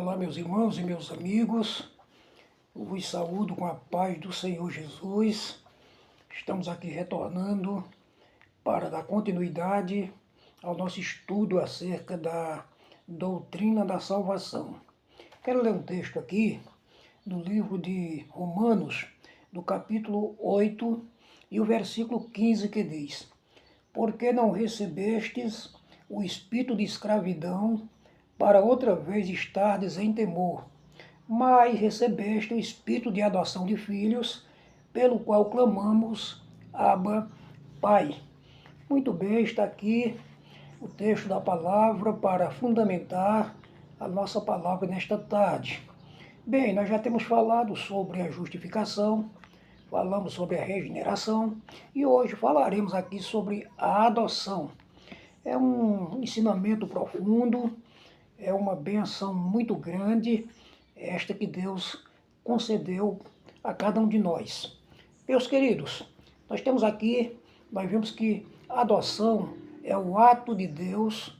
Olá, meus irmãos e meus amigos, eu vos saúdo com a paz do Senhor Jesus. Estamos aqui retornando para dar continuidade ao nosso estudo acerca da doutrina da salvação. Quero ler um texto aqui do livro de Romanos, do capítulo 8 e o versículo 15, que diz: Porque não recebestes o espírito de escravidão para outra vez estardes em temor, mas recebeste o espírito de adoção de filhos, pelo qual clamamos, Abba, Pai. Muito bem, está aqui o texto da palavra para fundamentar a nossa palavra nesta tarde. Bem, nós já temos falado sobre a justificação, falamos sobre a regeneração e hoje falaremos aqui sobre a adoção. É um ensinamento profundo, é uma benção muito grande, esta que Deus concedeu a cada um de nós. Meus queridos, nós vemos que a adoção é o ato de Deus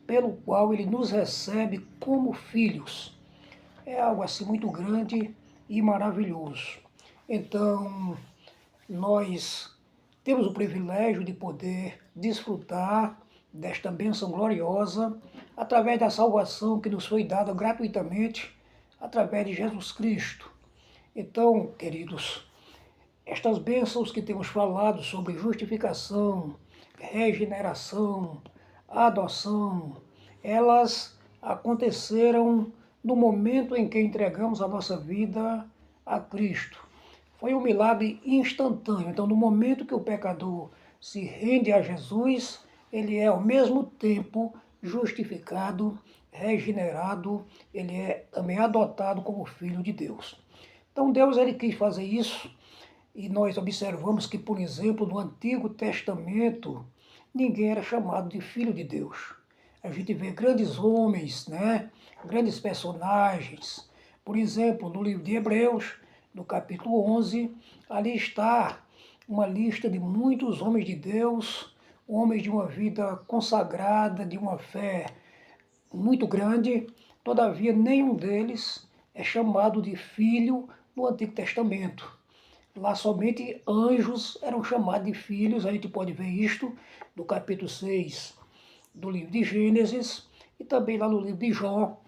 pelo qual Ele nos recebe como filhos. É algo assim muito grande e maravilhoso. Então, nós temos o privilégio de poder desfrutar desta bênção gloriosa através da salvação que nos foi dada gratuitamente através de Jesus Cristo. Então, queridos, estas bênçãos que temos falado sobre justificação, regeneração, adoção, elas aconteceram no momento em que entregamos a nossa vida a Cristo. Foi um milagre instantâneo. Então, no momento que o pecador se rende a Jesus, ele é ao mesmo tempo justificado, regenerado, ele é também adotado como filho de Deus. Então Deus ele quis fazer isso e nós observamos que, por exemplo, no Antigo Testamento, ninguém era chamado de filho de Deus. A gente vê grandes homens, né? Grandes personagens. Por exemplo, no livro de Hebreus, no capítulo 11, ali está uma lista de muitos homens de Deus, homens de uma vida consagrada, de uma fé muito grande, todavia nenhum deles é chamado de filho no Antigo Testamento. Lá somente anjos eram chamados de filhos, a gente pode ver isto no capítulo 6 do livro de Gênesis e também lá no livro de Jó.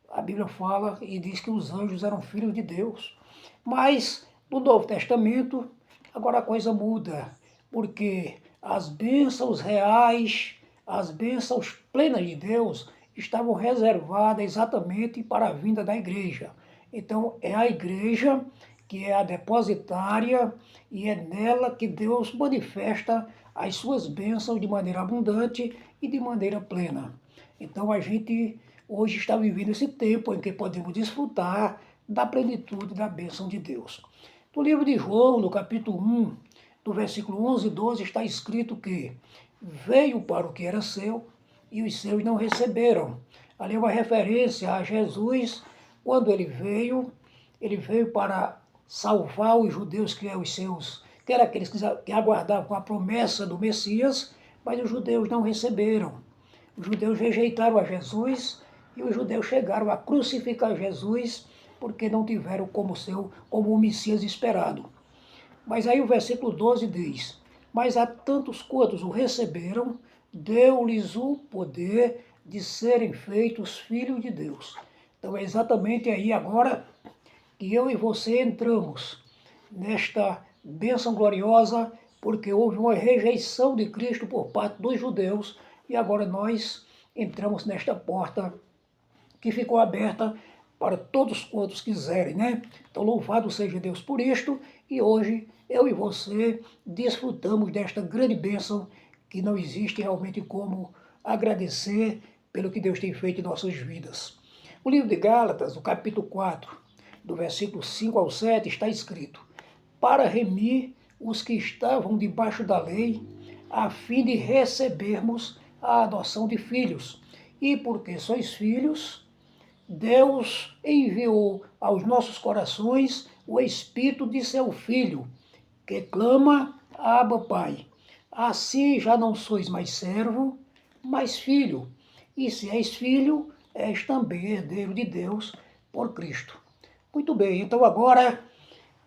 A Bíblia fala e diz que os anjos eram filhos de Deus. Mas no Novo Testamento, agora a coisa muda, porque as bênçãos reais, as bênçãos plenas de Deus estavam reservadas exatamente para a vinda da igreja. Então é a igreja que é a depositária e é nela que Deus manifesta as suas bênçãos de maneira abundante e de maneira plena. Então a gente hoje está vivendo esse tempo em que podemos desfrutar da plenitude da bênção de Deus. No livro de João, no capítulo 1, do versículo 11 e 12, está escrito que veio para o que era seu e os seus não receberam. Ali é uma referência a Jesus, quando ele veio para salvar os judeus, que eram aqueles que aguardavam a promessa do Messias, mas os judeus não receberam. Os judeus rejeitaram a Jesus e os judeus chegaram a crucificar Jesus porque não tiveram como o Messias esperado. Mas aí o versículo 12 diz: Mas a tantos quantos o receberam, deu-lhes o poder de serem feitos filhos de Deus. Então é exatamente aí agora que eu e você entramos nesta bênção gloriosa, porque houve uma rejeição de Cristo por parte dos judeus e agora nós entramos nesta porta que ficou aberta para todos quantos quiserem, né? Então louvado seja Deus por isto e hoje eu e você desfrutamos desta grande bênção que não existe realmente como agradecer pelo que Deus tem feito em nossas vidas. O livro de Gálatas, no capítulo 4, do versículo 5 ao 7, está escrito: Para remir os que estavam debaixo da lei, a fim de recebermos a adoção de filhos. E porque sois filhos, Deus enviou aos nossos corações o Espírito de seu Filho, que clama, Abba, Pai. Assim já não sois mais servo, mas filho. E se és filho, és também herdeiro de Deus por Cristo. Muito bem, então agora,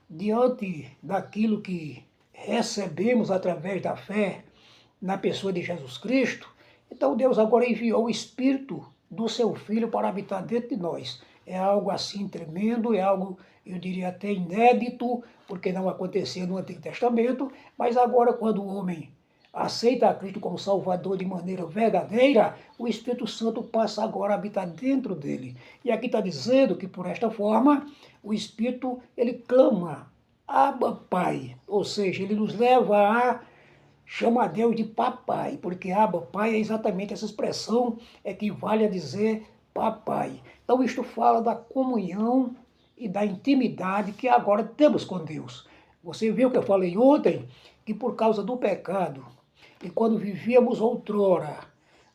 diante daquilo que recebemos através da fé na pessoa de Jesus Cristo, então Deus agora enviou o Espírito do seu Filho para habitar dentro de nós. É algo assim tremendo, é algo, eu diria até inédito, porque não acontecia no Antigo Testamento, mas agora quando o homem aceita a Cristo como Salvador de maneira verdadeira, o Espírito Santo passa agora a habitar dentro dele. E aqui está dizendo que por esta forma, o Espírito, ele clama, Abba Pai, ou seja, ele nos leva a chamar Deus de papai, porque Abba Pai é exatamente essa expressão, equivale a dizer papai. Então isto fala da comunhão e da intimidade que agora temos com Deus. Você viu que eu falei ontem, que por causa do pecado, e quando vivíamos outrora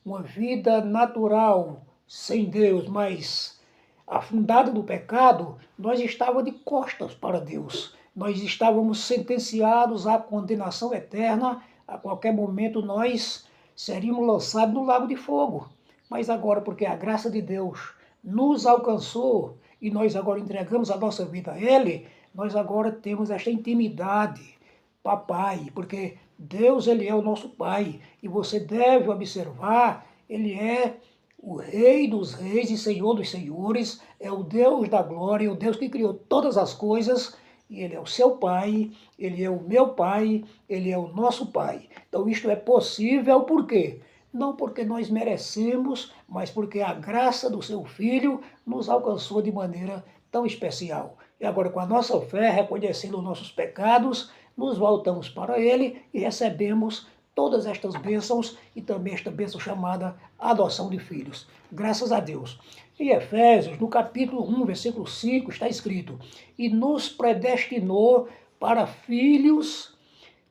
uma vida natural, sem Deus, mas afundada no pecado, nós estávamos de costas para Deus. Nós estávamos sentenciados à condenação eterna. A qualquer momento nós seríamos lançados no lago de fogo. Mas agora, porque a graça de Deus nos alcançou e nós agora entregamos a nossa vida a Ele, nós agora temos esta intimidade, papai, porque Deus, ele é o nosso Pai, e você deve observar, ele é o Rei dos Reis e Senhor dos Senhores, é o Deus da glória, o Deus que criou todas as coisas, e ele é o seu Pai, ele é o meu Pai, ele é o nosso Pai. Então isto é possível por quê? Não porque nós merecemos, mas porque a graça do seu Filho nos alcançou de maneira tão especial. E agora, com a nossa fé, reconhecendo os nossos pecados, nos voltamos para Ele e recebemos todas estas bênçãos e também esta bênção chamada adoção de filhos. Graças a Deus. Em Efésios, no capítulo 1, versículo 5, está escrito: e nos predestinou para filhos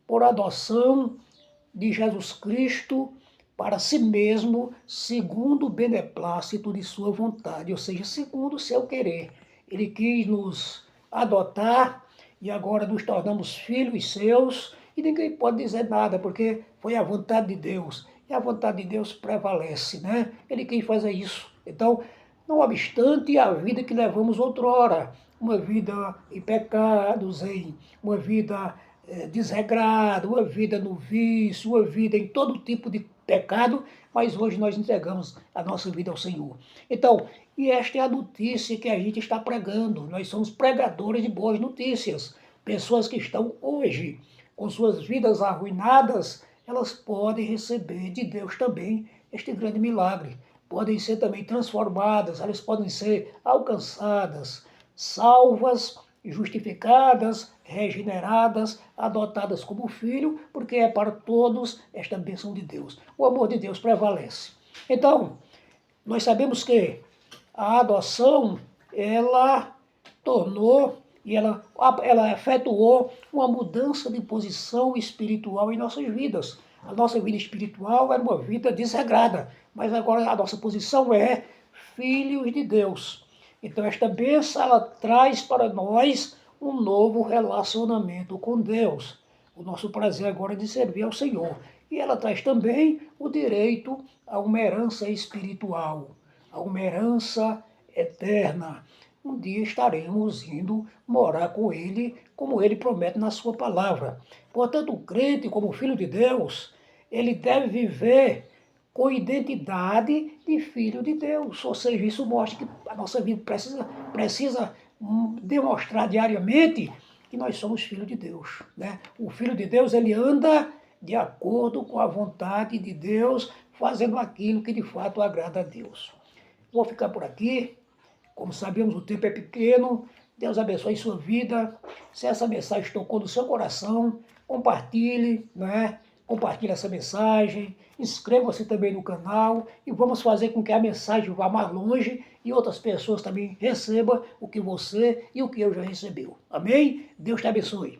por adoção de Jesus Cristo para si mesmo, segundo o beneplácito de sua vontade, ou seja, segundo o seu querer. Ele quis nos adotar e agora nos tornamos filhos seus e ninguém pode dizer nada, porque foi a vontade de Deus. E a vontade de Deus prevalece, né? Ele quis fazer isso. Então, não obstante a vida que levamos outrora, uma vida em pecados, uma vida desregrada, uma vida no vício, uma vida em todo tipo de pecado, mas hoje nós entregamos a nossa vida ao Senhor. Então, e esta é a notícia que a gente está pregando. Nós somos pregadores de boas notícias. Pessoas que estão hoje com suas vidas arruinadas, elas podem receber de Deus também este grande milagre. Podem ser também transformadas, elas podem ser alcançadas, salvas, justificadas, regeneradas, adotadas como filho, porque é para todos esta bênção de Deus. O amor de Deus prevalece. Então, nós sabemos que a adoção, ela tornou e ela efetuou uma mudança de posição espiritual em nossas vidas. A nossa vida espiritual era uma vida desregrada, mas agora a nossa posição é filhos de Deus. Então esta bênção, ela traz para nós um novo relacionamento com Deus. O nosso prazer agora é de servir ao Senhor. E ela traz também o direito a uma herança espiritual, a uma herança eterna. Um dia estaremos indo morar com Ele, como Ele promete na sua palavra. Portanto, o crente, como filho de Deus, ele deve viver com identidade de filho de Deus. Ou seja, isso mostra que a nossa vida precisa demonstrar diariamente que nós somos filhos de Deus, né? O filho de Deus, ele anda de acordo com a vontade de Deus, fazendo aquilo que de fato agrada a Deus. Vou ficar por aqui. Como sabemos, o tempo é pequeno. Deus abençoe sua vida. Se essa mensagem tocou no seu coração, compartilhe, né? Compartilhe essa mensagem, inscreva-se também no canal e vamos fazer com que a mensagem vá mais longe e outras pessoas também recebam o que você e o que eu já recebeu. Amém? Deus te abençoe.